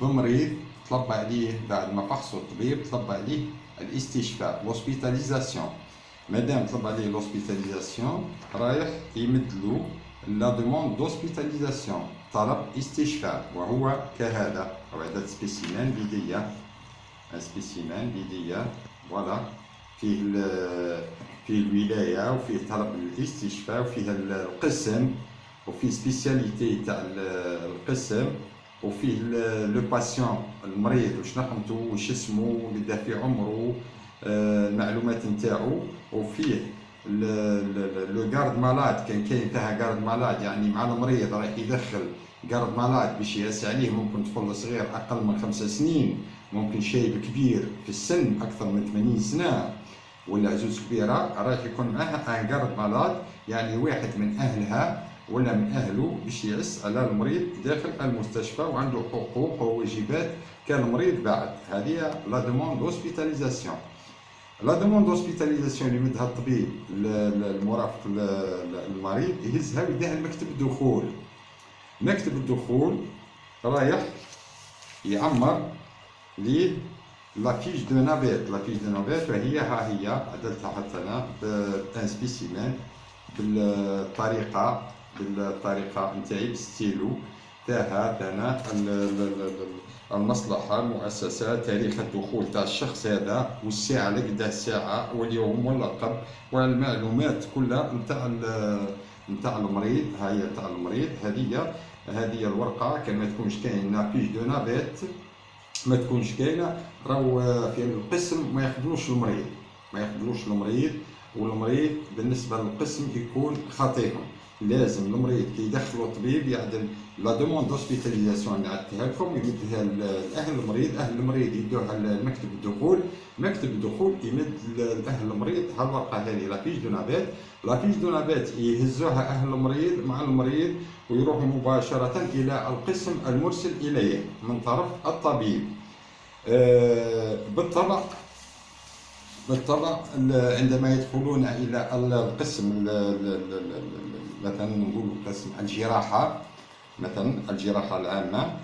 بمريض طلب عليه بعد ما فحصه الطبيب طلب عليه الاستشفاء l'hospitalisation. مادام طلب عليه l'hospitalisation رايح يمد له لا دوموند d'hospitalisation طلب استشفاء وهو كهذا. وهذا سبيسيمان بيدية سبيسيمان بيدية فوالا فيه الولاية وفيه طلب الاستشفاء وفيه القسم وفيه سبيسياليتي تاع القسم وفيه لو باسيون المريض واش نقمتو واش اسمو بدا في عمرو المعلومات نتاعو وفيه لو غارد مالاد كاين فيها غارد مالاد يعني مع المريض راح يدخل غارد مالاد باش يقاس عليه ممكن طفل صغير اقل من 5 سنين ممكن شايب كبير في السن اكثر من 80 سنه ولا عجوز كبيره راح يكون معاه ان غارد مالاد يعني واحد من اهلها ولا من اهله باش يعس على المريض داخل المستشفى وعنده حقوق وواجبات كالمريض بعد. هذه لا دوموند هوسبيتاليزاسيون. لا دوموند هوسبيتاليزاسيون اللي مدها الطبيب المرافق للمريض يهزها ويديها لمكتب الدخول. مكتب الدخول رايح يعمر ليه لا فيش دو نافيت. لا فيش دو نافيت وهي ها هي عدلتها حتى انا بان سبيسيمان بالطريقه نتاعي بالستيلو تاعها تاعنا المصلحه المؤسسه تاريخ الدخول تاع الشخص هذا والساعه اللي قداه الساعه واليوم واللقب والمعلومات كلها نتاع المريض. هاهي تاع المريض هذه الورقه كان ما تكونش كاينه فيش دو نافيت ما تكونش كاينه راهو في القسم ما يقبلوش المريض والمريض بالنسبه للقسم يكون خطيهم. لازم المريض كي يدخلوا الطبيب يعدل لا دوموند هوسبيتاليزاسيون اللي عدتها لكم يمدها لاهل المريض. اهل المريض يدوها لمكتب الدخول. مكتب الدخول يمد لاهل المريض هالورقه هذه لا فيش دو نافيت. لا فيش دو نافيت يهزوها اهل المريض مع المريض ويروحوا مباشره الى القسم المرسل اليه من طرف الطبيب. بالطبع عندما يدخلون الى القسم مثلا نقول قسم الجراحه مثلا الجراحه العامه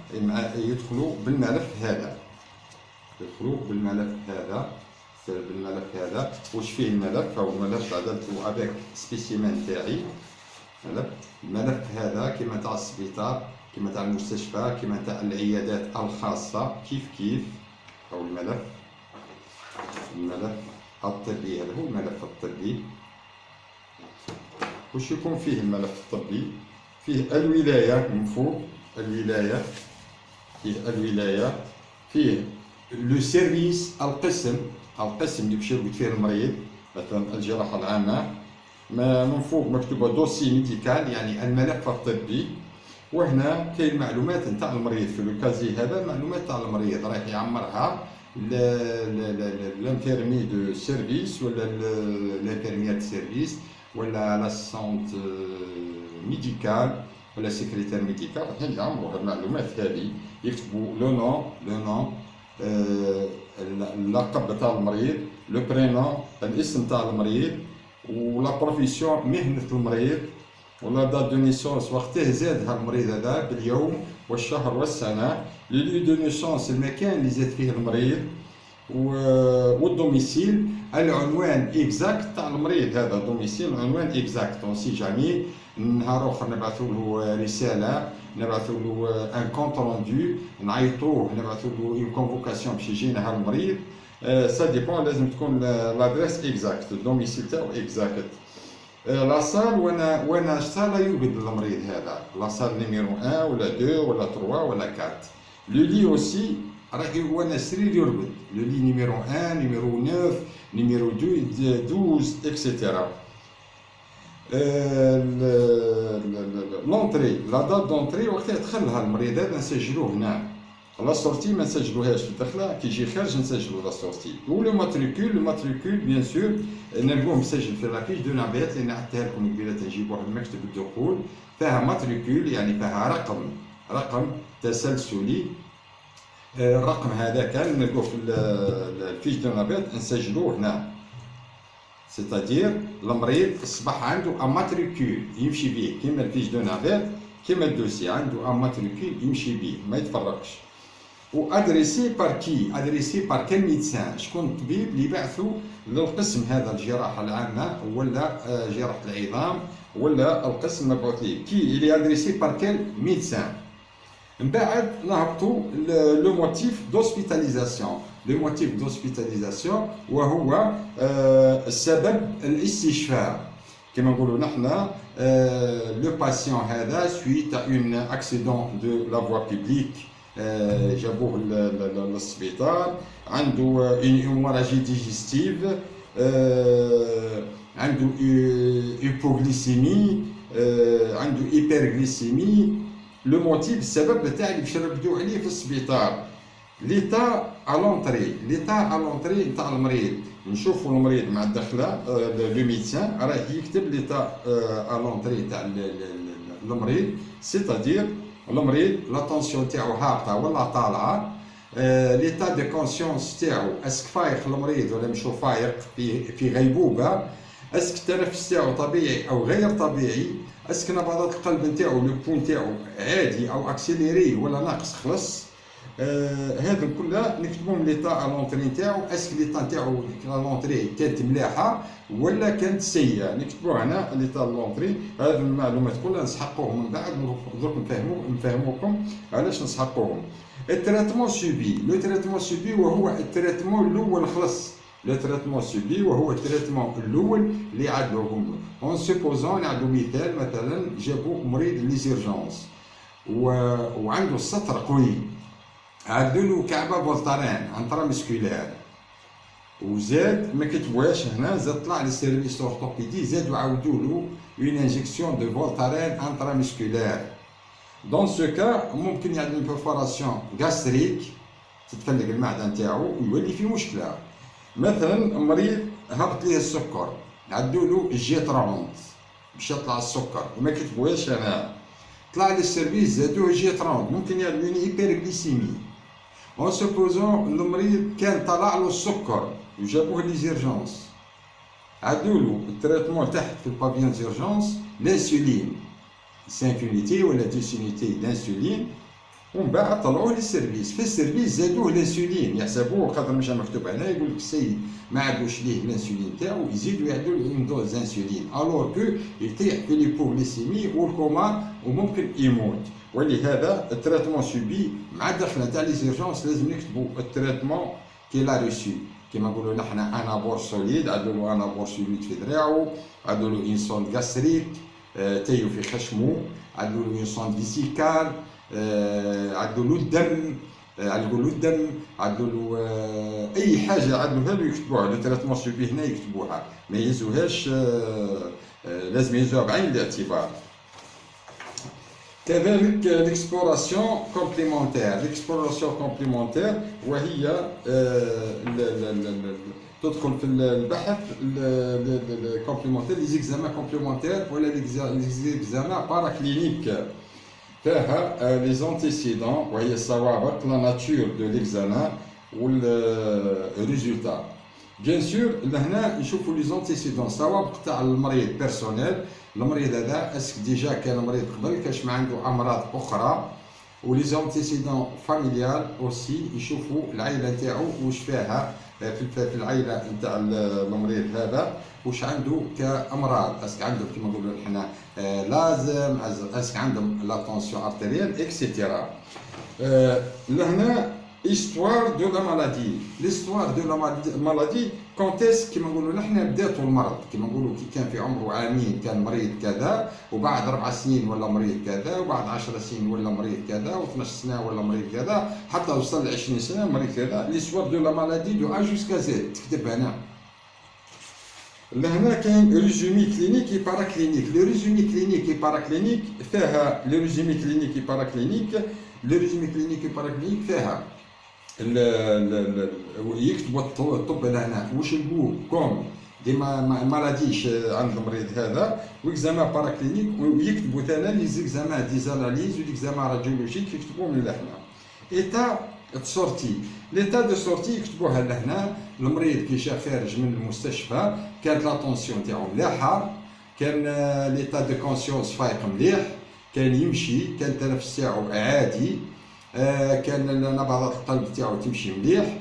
يدخلوا بالملف هذا واش فيه الملف او الملف عدلته افيك سبيسيمان تاعي الملف هذا كما تاع السبيطار كما تاع المستشفى كما تاع العيادات الخاصه كيف او الملف الطبي. هذا هو الملف الطبي. وش يكون فيه الملف الطبي؟ فيه الولاية من فوق فيه لو سيرفيس القسم اللي باش يرقد فيه المريض مثلا الجراحة العامة من فوق مكتوبة دوسي ميديكال يعني الملف الطبي. وهنا كاين معلومات نتاع المريض في الكازي هذا معلومات تاع المريض رايح يعمرها l'intérêt de service ولا l'infirmière de service ولا l'assistante médicale ولا secrétaire médicale راح يعمروا المعلومات هذه يكتبوا لو نون اللقب تاع المريض لو برينون الاسم تاع المريض ولا بروفيسيون مهنة المريض ولا دات دو نيسونس وقته زادها المريض هذا باليوم والشهر والسنة لي دو نيسونس المكان اللي زاد فيه المريض والدوميسيل العنوان اكزاكت تاع المريض هذا دوميسيل عنوان اكزاكت اون سي جامي نهار اخر نبعثوا له رساله نبعثوا له ان كونت روندو نعيطوه نبعثوا له اون كونفوكاسيون باش يجينا ها المريض سا ديبون لازم تكون لادريس اكزاكت الدوميسيل تاعو اكزاكت. لا صال وانا صاله يوجد المريض هذا لا صال نيميرو 1 ولا 2 ولا 3 ولا 4 لو لي اوسي راهي وانا سرير يرقد لو لي نيميرو 1 نيميرو 9 نيميرو 12 اكسيتيرا. لونطري لا دات دونطري وقتها يدخلها المريض هذا نسجلوه هنا. لا سورتي ما نسجلوهاش في الدخله كي يجي خارج نسجلو لا سورتي. ولو ماتريكول بيان سور نلقوه مسجل في لافيش دو نافيت اللي عطيها لكم قبيله تنجيبوها من مكتب الدخول فيها ماتريكول يعني فيها رقم تسلسلي. الرقم هذا كان نلقوه في الفيش دو نافيت نسجلوه هنا. سيتادير المريض اصبح عنده ماتريكول يمشي به كيما الفيش دو نافيت كيما الدوسي عنده ان ماتريكول يمشي به ما يتفرقش. و ادريسي بار كي؟ ادريسي بار كان ميدسان؟ شكون الطبيب اللي بعثوا للقسم هذا الجراحه العامه ولا جراحه العظام ولا القسم مبعوث ليه؟ كي اللي ادريسي بار كان ميدسان. من بعد نهبطوا لو موتيف دوسبيتاليزاسيون. لو موتيف دوسبيتاليزاسيون وهو السبب الاستشفاء. كما نقولوا نحن لو باسيون هذا سويت اون اكسيدون دو لا فوا بوبليك، جابوه للسبيطار، عنده اون هيموراجي ديجستيف، عنده هيبوغليسيمي، عنده هيبرغليسيمي. لو موتيف السبب تاع اللي باش نركدو عليه في السبيطار. ليتا الونطري، ليتا الونطري نتاع المريض، نشوفوا المريض مع الدخله لو ميدسان راه يكتب ليتا الونطري تاع المريض، سيتادير المريض لا طونسيون تاعو هابطه ولا طالعه، ليتا دو كونسيونس تاعو اسك فايق المريض ولا مشو فايق في غيبوبه، اسك التنفس تاعو طبيعي او غير طبيعي، اسك نبضات القلب نتاعو لو بون تاعو عادي او اكسيليري ولا ناقص خلص. هذو كلها نكتبوهم ليطا الونطري نتاعو، اسك ليطا نتاعو الونطري كانت ملاحه ولا كانت سيئه، نكتبوها هنا ليطا الونطري. هذه المعلومات كلها نسحقوهم من بعد، درك نفهموكم علاش نسحقوهم. التريتمون سوبي، لو تريتمون سوبي وهو التريتمون الاول خلص، لو تريتمون سوبي وهو التريتمون الاول اللي عدلوهم. اون سوبوزون نعدلو مثال، مثلا جابوا مريض لي زيرجونس وعنده السطر قوي، عدلوا كعبه فولتارين انترامسكولار، وزاد ما كتبوهاش هنا، زاد طلع للسيرفيس اورتوبيدي زادوا عاودوا له اون انجيكسيون دو فولتارين انترامسكولار. دون سو كا ممكن يعمل بيرفوراسيون غاستريك، تتفلق المعده نتاعو ويولي فيه مشكله. مثلا مريض هبط ليه السكر، عدوا له جي 30 باش يطلع السكر وما كتبوهاش هنا، طلع للسيرفيس زادوه جي 30، ممكن يعمل هيبرغليسيمي. اون سوبوزون المريض كان طلع له السكر وجابوه لي زيرجونس، عدوا له التريتمون تحت في البافيون زيرجونس لانسولين 5 يونيتي ولا 10 يونيتي لانسولين، ومن بعد طلعوه للسيرفيس، في السيرفيس زادوه لانسولين، يحسبوه خاطر مش مكتوب هنا، يقول لك السيد ما عندوش ليه الانسولين تاعو، يزيدوا يعدوا له اون دوز انسولين الور كو يطيح في ليبوغليسيمي والكوما وممكن يموت. ولهذا التريتمون سوبي مع الدخله تاع لي زيرجونس لازم نكتبوا التريتمون كي لا ريسو. كيما نقولوا نحن انابور سوليد، عدوا له انابور سوليد في ذراعو، عدوا له اون سوند غاستريك تيو في خشمو، عدوا له اون سوند فيسيكال، عدوا له الدم، عدوا له الدم، عدوا له اي حاجه عدوها له يكتبوها، لو تريتمون سوبي هنا يكتبوها، ما يهزوهاش، لازم يهزوها بعين الاعتبار. كذلك ليكسبلوراسيون كومبليمونتير، ليكسبلوراسيون كومبليمونتير وهي تدخل في البحث كومبليمونتير، لي زيكزامان كومبليمونتير ولا لي زيكزامان باراكلينيك، فيها لي زونتيسيدون وهي السوابق، لا ناتور دو ليكزامان والريزولتا. بيان سور لهنا نشوفوا لي زونتيسيدون، السوابق تاع المريض بيرسونيل، المريض هذا اسك ديجا كان مريض قبل، كاش ما عنده امراض اخرى، ولي زونتيسيدون فاميليال اوسي، يشوفوا العائله تاعو واش فيها في العائله نتاع المريض هذا، واش عنده كامراض، اسك عنده كيما نقولوا حنا لازم، اسك عندهم لا طونسيون ارتيريال اكسيتيرا. لهنا histoire de la maladie. L'histoire de la maladie quand est-ce كيما نقولوا نحن بداتوا المرض، كيما نقولوا كي كان في عمره عامين كان مريض كذا، وبعد 4 سنين ولا مريض كذا، وبعد 10 سنين ولا مريض كذا، و12 سنه ولا مريض كذا، حتى وصل ل 20 سنه مريض كذا. l'histoire de la maladie de A jusqu'à Z تكتب هنا. لهنا كاين ريزومي كلينيكي باراكلينيك. لو ريزومي كلينيكي باراكلينيك فيها لو ريزومي كلينيكي باراكلينيك، لو ريزومي كلينيكي باراكلينيك فيها يكتبوا الطب هنا واش لقوه كوم دي مالاديش عند المريض هذا، واكزامان باراكلينيك، ويكتبوا ثاني لي زيكزامان دي زاناليز وليكزامان راديولوجيك يكتبوهم لهنا. ايتا سورتي، ليتا دو سورتي يكتبوها لهنا. المريض كي جا خارج من المستشفى كانت لا طونسيون تاعو مليحه، كان ليتا دو كونسيونس فايق مليح، كان يمشي، كان التنفس تاعو عادي، كان نبضات القلب تاعو تمشي مليح،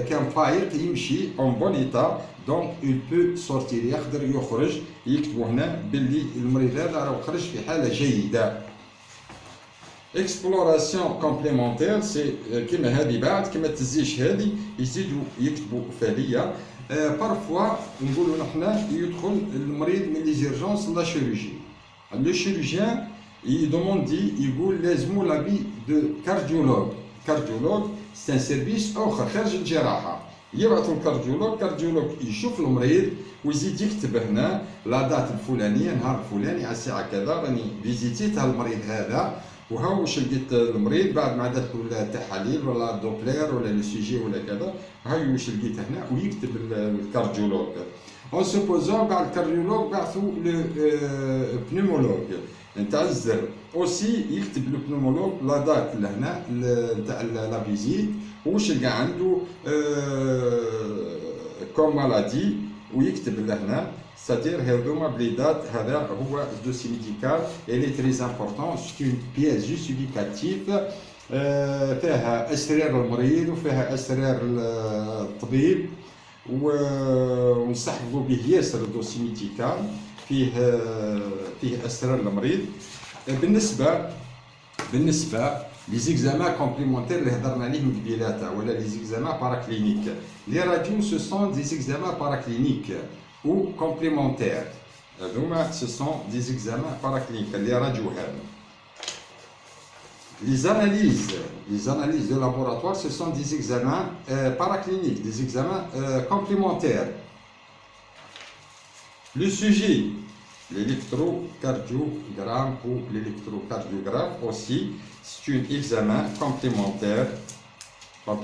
كان فايق يمشي اون بون ايتا. دونك il peut sortir، يقدر يخرج. يكتبوا هنا باللي المريض هذا راه خرج في حاله جيده. اكسبلوراسيون كومبليمونتير سي كيما هذه بعد كيما تزيش هذه يزيدوا يكتبوا فاليه. بارفوا نقولوا نحنا يدخل المريض من لي زيرجونس لا شيروجي، لو شيروجيان يدوموندي يقول لازمو لافي دو كارديولوج. كارديولوج سي ان سيرفيس اخر خارج الجراحه، يبعثوا الكارديولوج، كارديولوج يشوف المريض ويزيد يكتب هنا لا دات الفلانيه نهار الفلاني على الساعه كذا راني فيزيتيت المريض هذا وها واش لقيت المريض بعد ما درت له التحاليل ولا دوبلير ولا لو سيجي ولا كذا، هاي واش لقيت هنا ويكتب الكارديولوج. اون سوبوزون بعد الكارديولوج بعثوا لو بنيمولوج نتاع الزر اوسي يكتب لو بنيمولوج لا دات لهنا نتاع لا فيزيت واش لقى عنده كوم مالادي ويكتب لهنا. C'est-à-dire هذوما بليدات. هذا هو الدوسي ميديكال اللي تري امبورطون، سي اون بييس جوستيفيكاتيف فيها اسرار المريض وفيها اسرار الطبيب ونستحفظوا به ياسر. الدوسي ميديكال فيه اسرار المريض. بالنسبه لي زيكزامان كومبليمونتير اللي هضرنا عليه من قبيلاته ولا لي زيكزامان باراكلينيك. لي راديو سو سون دي زيكزامان باراكلينيك ou complémentaires. Donc, ce sont des examens paracliniques, les radiogrammes. Les analyses de laboratoire, ce sont des examens paracliniques, des examens complémentaires. Le sujet, l'électrocardiogramme ou l'électrocardiographe aussi, c'est un examen complémentaire, enfin,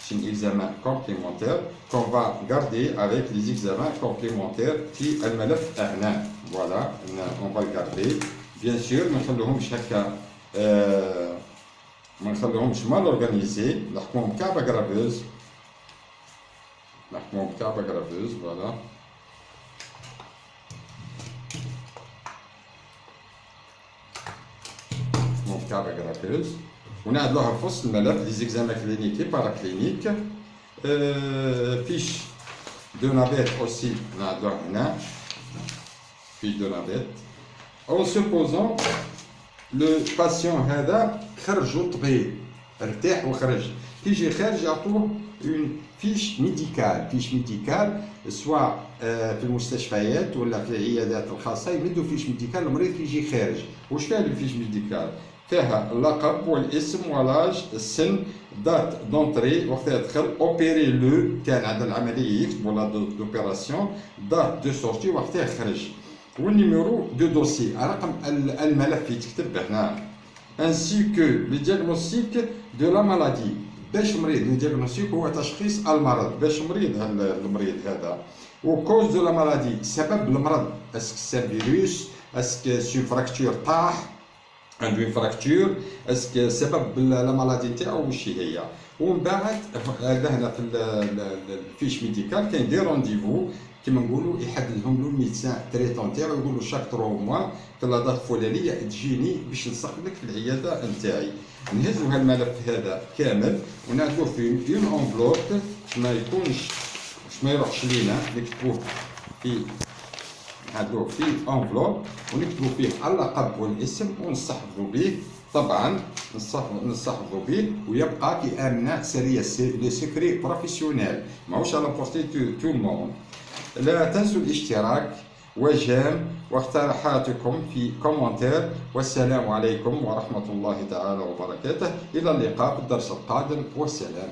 c'est un examen complémentaire qu'on va garder avec les examens complémentaires qui الملف هنا. Voilà, on va le garder. Bien sûr, ما نخلوهمش هكا ما نخلوهمش mal organisés. نحكمهم كعبة غرافوز. Voilà. نحكمهم كعبة غرافوز. ونعدلوها في وسط الملف لي زيكزامان كلينيكي باراكلينيك. فيش دو نافيت اوسي نعدلوها هنا، فيش دو نافيت. اون سوبوزون لو باسيون هذا خرج طبيب ارتاح وخرج، كي يجي خارج يعطوه اون فيش ميديكال سواء في المستشفيات ولا في العيادات الخاصه يمدوا فيش ميديكال المريض كي يجي خارج. واش فيها الفيش ميديكال؟ فيها اللقب والاسم ولاج السن دات دونتري وقت يدخل اوبيري لو كان عند العمليه يكتبوا لا دوبيراسيون دات دو سورتي وقت يخرج والنيميرو دو دوسي رقم الملف يتكتب هنا انسي كو لو دياغنوستيك دو لا مالادي. باش مريض لو دياغنوستيك هو تشخيص المرض باش مريض المريض هذا وكوز دو لا مالادي سبب المرض اسك سي فيروس اسك سي فراكتور طاح عنده اون فراكتور اسك سبب لا مالادي نتاعو واش هي. ومن بعد هنا في الفيش ميديكال كاين دي رونديفو كيما نقولوا يحدد لهم له الميدسان تريتون تاعو يقول له شاك 3 موا في لا دات الفلانيه تجيني باش نسق لك في العياده نتاعي. نهزوا هذا الملف هذا كامل ونعدلوه في اون انفلوب ما يكونش ما يروحش لينا نكتبوه في نعدلوه في انفلوب ونكتبوا فيه اللقب والاسم ونستحفظوا به. طبعا نستحفظوا به ويبقى في امنه سريه لي سيكري بروفيسيونيل ماهوش على بورتي تو الموند. لا تنسوا الاشتراك وجام واقتراحاتكم في كومنتير. والسلام عليكم ورحمه الله تعالى وبركاته. الى اللقاء في الدرس القادم والسلام.